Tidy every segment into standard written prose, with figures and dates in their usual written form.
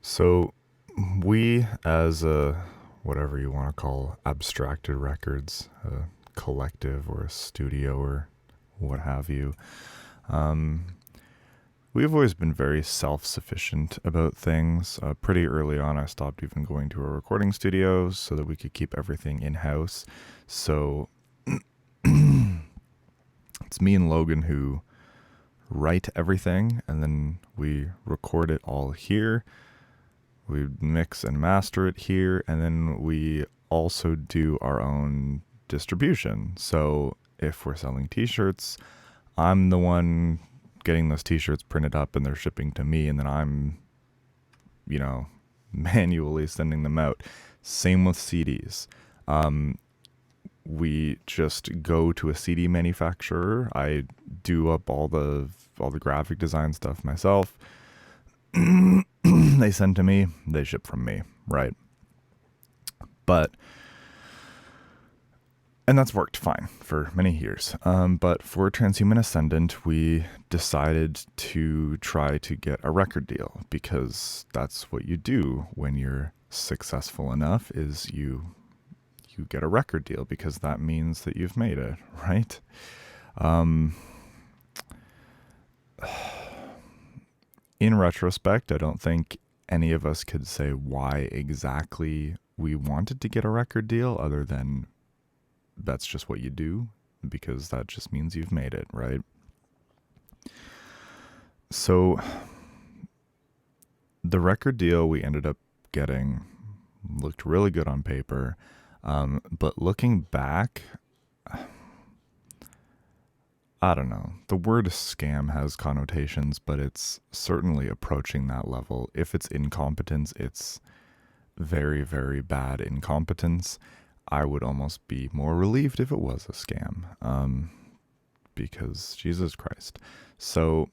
So we, as a whatever you want to call abstracted records, a collective or a studio or what have you, um, we've always been very self-sufficient about things. Pretty early on, I stopped even going to a recording studio so that we could keep everything in-house. So it's me and Logan who write everything, and then we record it all here. We mix and master it here, and then we also do our own distribution. So if we're selling t-shirts, I'm the one getting those t-shirts printed up and they're shipping to me, and then I'm, manually sending them out. Same with CDs. We just go to a CD manufacturer. I do up all the graphic design stuff myself. They send to me, they ship from me, right? And that's worked fine for many years. But for Transhuman Ascendant, we decided to try to get a record deal, because that's what you do when you're successful enough, is you get a record deal, because that means that you've made it, right? In retrospect, I don't think any of us could say why exactly we wanted to get a record deal, other than that's just what you do, because that just means you've made it, right? So the record deal we ended up getting looked really good on paper, but looking back, I don't know. The word scam has connotations, but it's certainly approaching that level. If it's incompetence, it's very, very bad incompetence. I would almost be more relieved if it was a scam, because Jesus Christ. So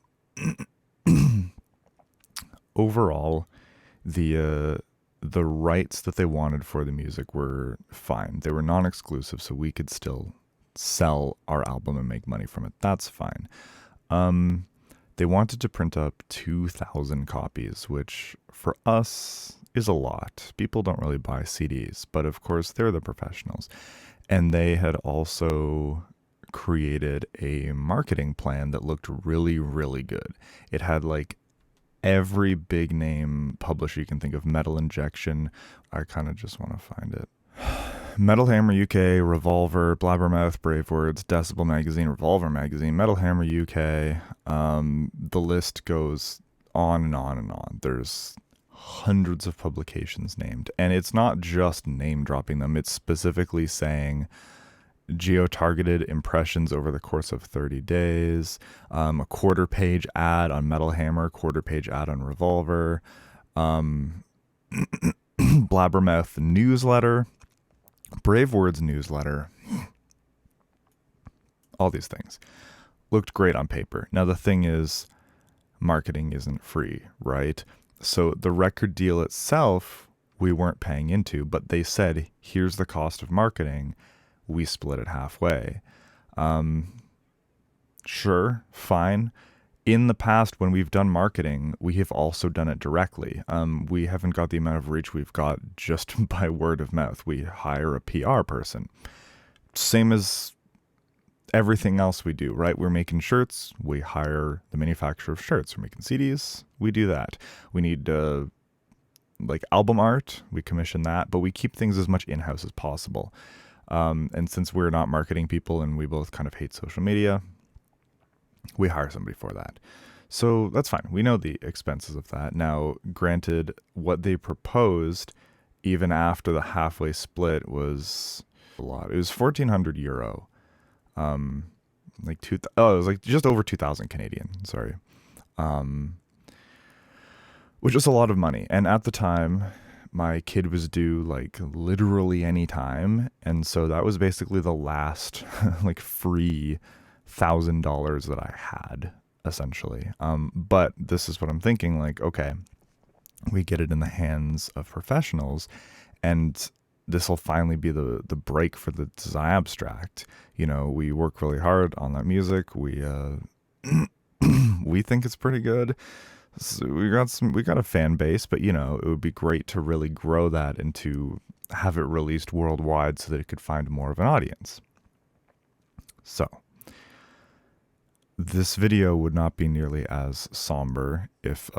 overall, the rights that they wanted for the music were fine. They were non-exclusive, so we could still sell our album and make money from it. That's fine. They wanted to print up 2,000 copies, which for us is a lot. People don't really buy CDs, but of course they're the professionals. And they had also created a marketing plan that looked really, really good. It had like every big name publisher you can think of. Metal Injection. I kind of just want to find it. Metal Hammer UK, Revolver, Blabbermouth, Brave Words, Decibel Magazine, Revolver Magazine, Metal Hammer UK. The list goes on and on and on. There's hundreds of publications named, and it's not just name dropping them. It's specifically saying geo-targeted impressions over the course of 30 days, a quarter-page ad on Metal Hammer, quarter-page ad on Revolver, Blabbermouth newsletter, Brave Words newsletter, all these things. Looked great on paper. Now the thing is, marketing isn't free, right? So the record deal itself, we weren't paying into, but they said, here's the cost of marketing. We split it halfway. Sure, fine. In the past, when we've done marketing, we have also done it directly. We haven't got the amount of reach we've got just by word of mouth. We hire a PR person. Same as everything else we do, right? We're making shirts. We hire the manufacturer of shirts. We're making CDs. We do that. We need like album art. We commission that, but we keep things as much in-house as possible. And since we're not marketing people and we both kind of hate social media, we hire somebody for that. So that's fine. We know the expenses of that. Now, granted, what they proposed, even after the halfway split, was a lot. It was €1,400. It was like just over 2,000 Canadian. Sorry. Which was a lot of money. And at the time, my kid was due like literally any time. And so that was basically the last like free $1,000 that I had, essentially. But this is what I'm thinking, like, okay, we get it in the hands of professionals, and this will finally be the break for the design abstract. We work really hard on that music. We we think it's pretty good. So we got a fan base, but you know, it would be great to really grow that and to have it released worldwide so that it could find more of an audience. So, this video would not be nearly as somber if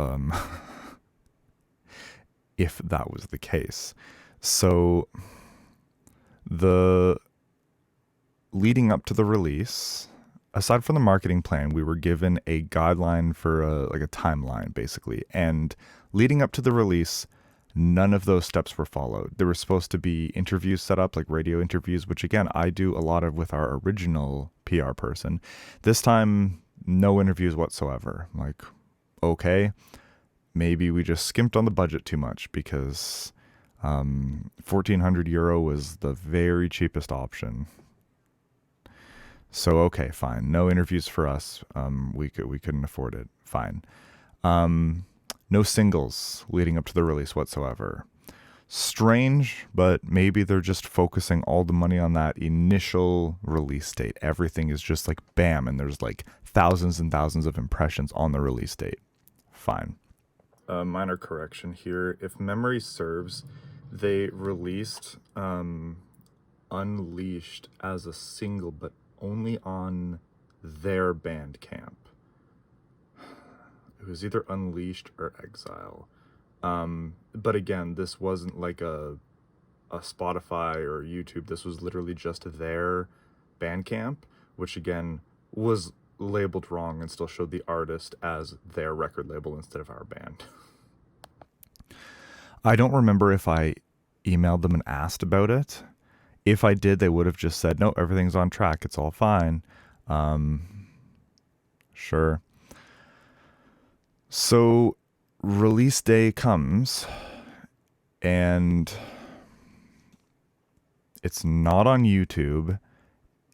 that was the case. So, the leading up to the release, aside from the marketing plan, we were given a guideline for a timeline, basically. And leading up to the release, none of those steps were followed. There were supposed to be interviews set up, like radio interviews, which again, I do a lot of with our original PR person. This time, no interviews whatsoever. I'm like, okay, maybe we just skimped on the budget too much because €1,400 was the very cheapest option. So okay, fine. No interviews for us. We couldn't afford it. Fine. No singles leading up to the release whatsoever. Strange, but maybe they're just focusing all the money on that initial release date. Everything is just like bam, and there's like thousands and thousands of impressions on the release date. Fine. Minor correction here. If memory serves, they released Unleashed as a single, but only on their Bandcamp. It was either Unleashed or Exile. But again, this wasn't like a Spotify or YouTube. This was literally just their Bandcamp, which again was labeled wrong and still showed the artist as their record label instead of our band. I don't remember if I emailed them and asked about it. If I did, they would have just said, no, everything's on track. It's all fine. Sure. So release day comes and it's not on YouTube.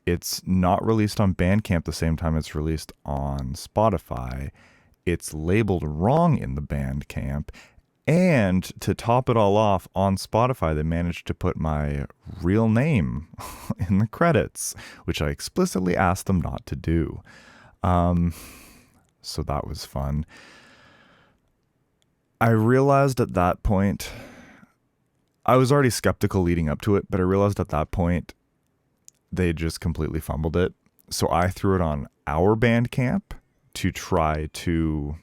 It's not released on Bandcamp the same time it's released on Spotify. It's labeled wrong in the Bandcamp. And to top it all off, on Spotify, they managed to put my real name in the credits, which I explicitly asked them not to do. So that was fun. I realized at that point, I was already skeptical leading up to it, but I realized at that point, they just completely fumbled it. So I threw it on our Bandcamp to try to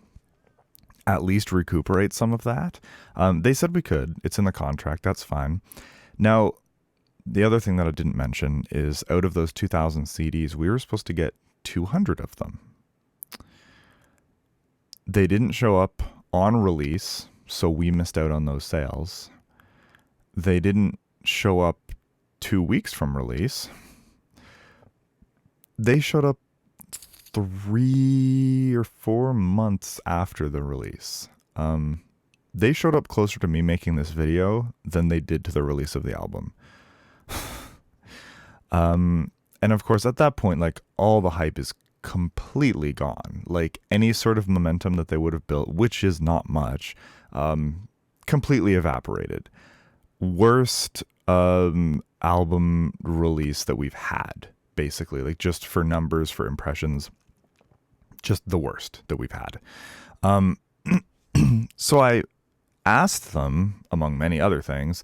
at least recuperate some of that. They said we could. It's in the contract. That's fine. Now, the other thing that I didn't mention is out of those 2,000 CDs, we were supposed to get 200 of them. They didn't show up on release, so we missed out on those sales. They didn't show up 2 weeks from release. They showed up 3 or 4 months after the release. They showed up closer to me making this video than they did to the release of the album. And of course, at that point, like, all the hype is completely gone. Like, any sort of momentum that they would have built, which is not much, completely evaporated. Worst album release that we've had, basically, like, just for numbers, for impressions, just the worst that we've had. So I asked them, among many other things,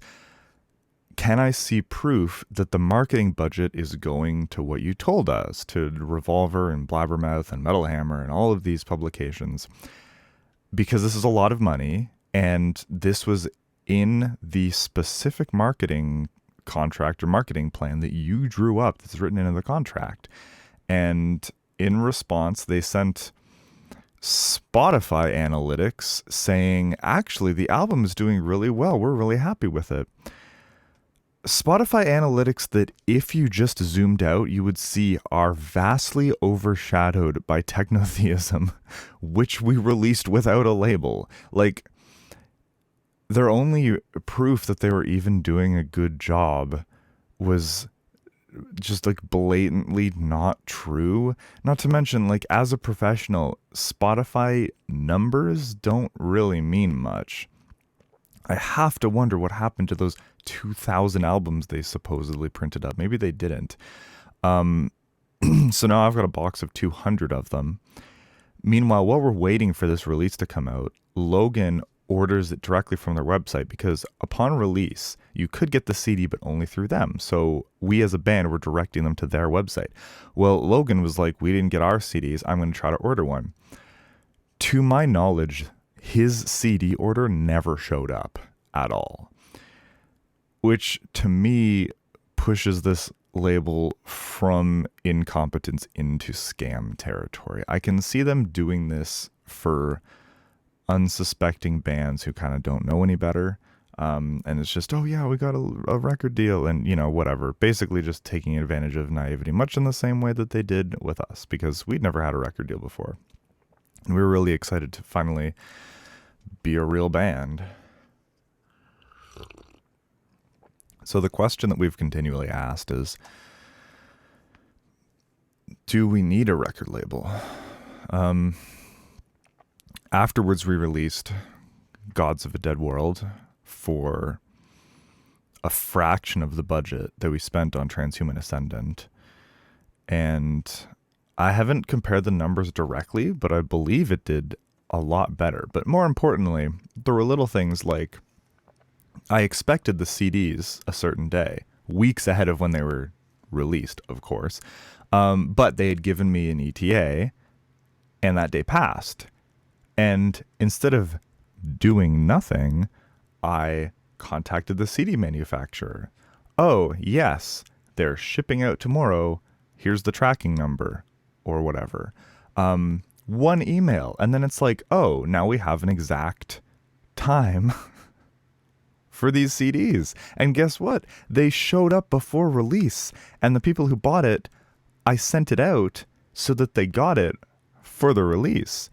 can I see proof that the marketing budget is going to what you told us, to Revolver and Blabbermouth and Metal Hammer and all of these publications? Because this is a lot of money, and this was in the specific marketing contract or marketing plan that you drew up that's written into the contract. And in response, they sent Spotify analytics saying, actually, the album is doing really well. We're really happy with it. Spotify analytics that if you just zoomed out, you would see are vastly overshadowed by technotheism, which we released without a label. Like, their only proof that they were even doing a good job was just like blatantly not true. Not to mention, like, as a professional, Spotify numbers don't really mean much. I have to wonder what happened to those 2,000 albums they supposedly printed up. Maybe they didn't. So now I've got a box of 200 of them. Meanwhile, while we're waiting for this release to come out, Logan orders it directly from their website because upon release, you could get the CD, but only through them. So we as a band were directing them to their website. Well, Logan was like, we didn't get our CDs. I'm going to try to order one. To my knowledge, his CD order never showed up at all, which to me pushes this label from incompetence into scam territory. I can see them doing this for unsuspecting bands who kind of don't know any better. And it's just, oh yeah, we got a record deal and, you know, whatever. Basically just taking advantage of naivety, much in the same way that they did with us, because we'd never had a record deal before. And we were really excited to finally be a real band. So the question that we've continually asked is, do we need a record label? Afterwards, we released Gods of a Dead World for a fraction of the budget that we spent on Transhuman Ascendant. And I haven't compared the numbers directly, but I believe it did a lot better. But more importantly, there were little things like I expected the CDs a certain day, weeks ahead of when they were released, of course. But they had given me an ETA, and that day passed. And instead of doing nothing, I contacted the CD manufacturer. Oh, yes, they're shipping out tomorrow. Here's the tracking number or whatever. One email. And then it's like, oh, now we have an exact time for these CDs. And guess what? They showed up before release. And the people who bought it, I sent it out so that they got it for the release.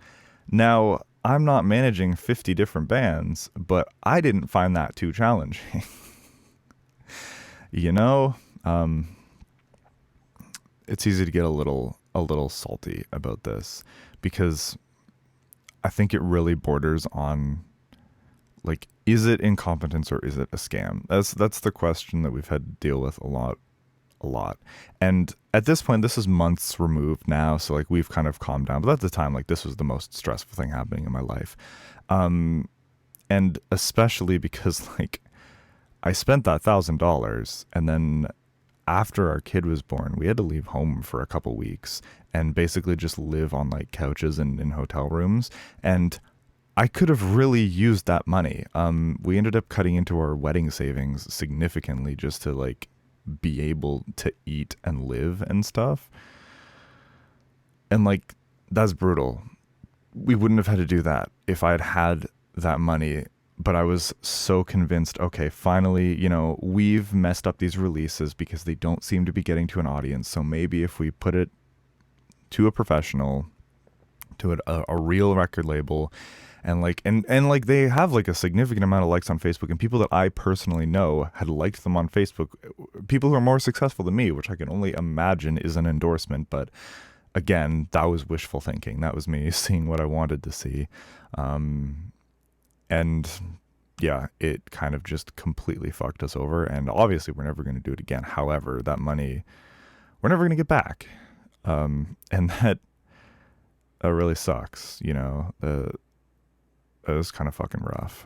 Now, I'm not managing 50 different bands, but I didn't find that too challenging. You know, it's easy to get a little salty about this because I think it really borders on, like, is it incompetence or is it a scam? That's the question that we've had to deal with a lot. And at this point, this is months removed now, so like we've kind of calmed down. But at the time, like, this was the most stressful thing happening in my life. And especially because, like, I spent that $1,000, and then after our kid was born, we had to leave home for a couple weeks and basically just live on like couches and in hotel rooms. And I could have really used that money. We ended up cutting into our wedding savings significantly just to like be able to eat and live and stuff. And like, that's brutal. We wouldn't have had to do that if I had had that money. But I was so convinced, okay, finally, you know, we've messed up these releases because they don't seem to be getting to an audience. So maybe if we put it to a professional, to a real record label, and like like they have like a significant amount of likes on Facebook, and people that I personally know had liked them on Facebook, people who are more successful than me, which I can only imagine is an endorsement. But again, that was wishful thinking. That was me seeing what I wanted to see. And yeah, it kind of just completely fucked us over. And obviously we're never going to do it again. However, that money, we're never going to get back. And that really sucks, you know. It was kind of fucking rough.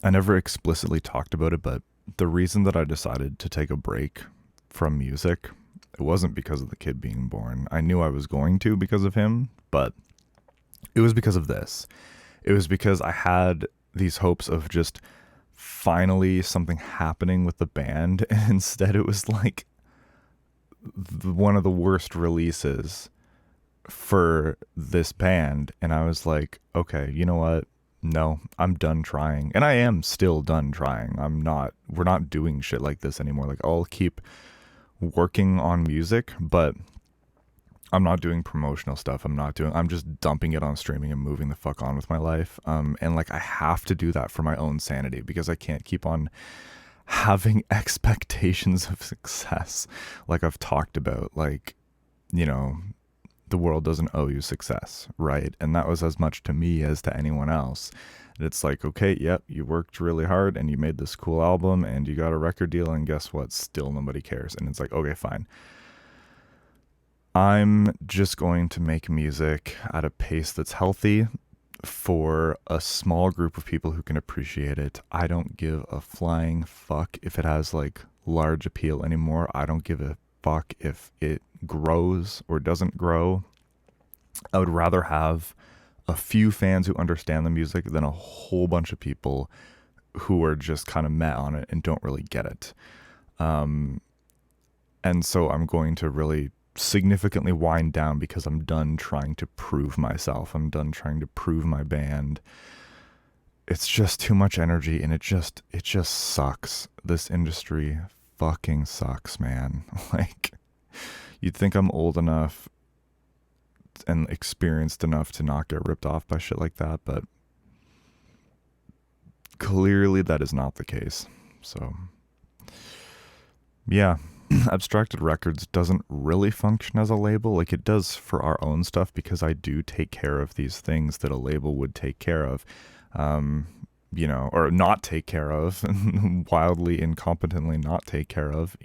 I never explicitly talked about it, but the reason that I decided to take a break from music, it wasn't because of the kid being born. I knew I was going to because of him, but it was because of this. It was because I had these hopes of just finally something happening with the band, and instead it was like one of the worst releases for this band. And I was like, okay, you know what? No, I'm done trying. And I am still done trying. We're not doing shit like this anymore. Like, I'll keep working on music, but I'm not doing promotional stuff. I'm just dumping it on streaming and moving the fuck on with my life. And like, I have to do that for my own sanity because I can't keep on having expectations of success. Like I've talked about, like, you know, the world doesn't owe you success, right? And that was as much to me as to anyone else. And it's like, okay, yep, you worked really hard and you made this cool album and you got a record deal, and guess what? Still nobody cares. And it's like, okay, fine. I'm just going to make music at a pace that's healthy for a small group of people who can appreciate it. I don't give a flying fuck if it has like large appeal anymore. I don't give a fuck if it grows or doesn't grow. I would rather have a few fans who understand the music than a whole bunch of people who are just kind of met on it and don't really get it. And so I'm going to really significantly wind down because I'm done trying to prove myself. I'm done trying to prove my band. It's just too much energy, and it just sucks. This industry fucking sucks, man. Like, you'd think I'm old enough and experienced enough to not get ripped off by shit like that, but clearly that is not the case. So yeah. Abstracted Records doesn't really function as a label. Like, it does for our own stuff because I do take care of these things that a label would take care of, or not take care of, wildly incompetently not take care of,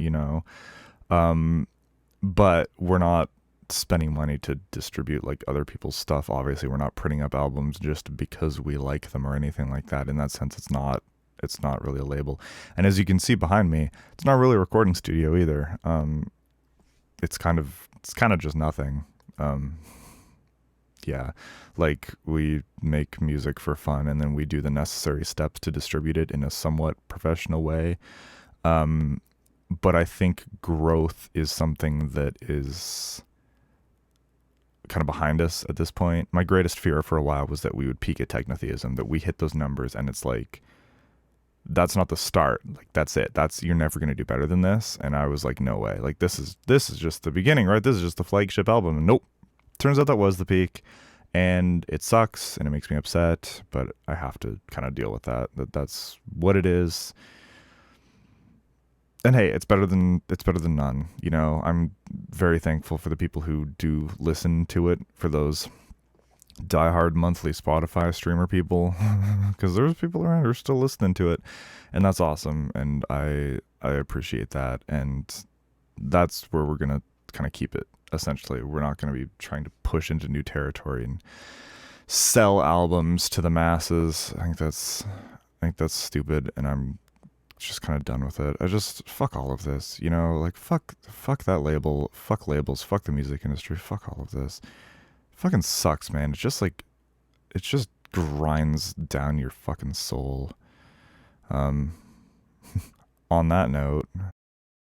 but we're not spending money to distribute like other people's stuff. Obviously, we're not printing up albums just because we like them or anything like that. In that sense, it's not really a label. And as you can see behind me, it's not really a recording studio either. It's kind of just nothing. Yeah, like, we make music for fun and then we do the necessary steps to distribute it in a somewhat professional way. But I think growth is something that is kind of behind us at this point. My greatest fear for a while was that we would peak at technotheism, that we hit those numbers and it's like, that's not the start. Like, that's it. You're never going to do better than this. And I was like, no way. Like, this is just the beginning, right? This is just the flagship album. And nope. Turns out that was the peak, and it sucks and it makes me upset, but I have to kind of deal with that. That's what it is. And hey, it's better than none. I'm very thankful for the people who do listen to it, for those diehard monthly Spotify streamer people, because there's people around who are still listening to it, and that's awesome, and I appreciate that, and that's where we're gonna kind of keep it. Essentially, we're not going to be trying to push into new territory and sell albums to the masses. I think that's stupid, and I'm just kind of done with it. I just fuck all of this, like, fuck that label, fuck labels, fuck the music industry, fuck all of this. Fucking sucks, man. It's just like, it just grinds down your fucking soul. On that note,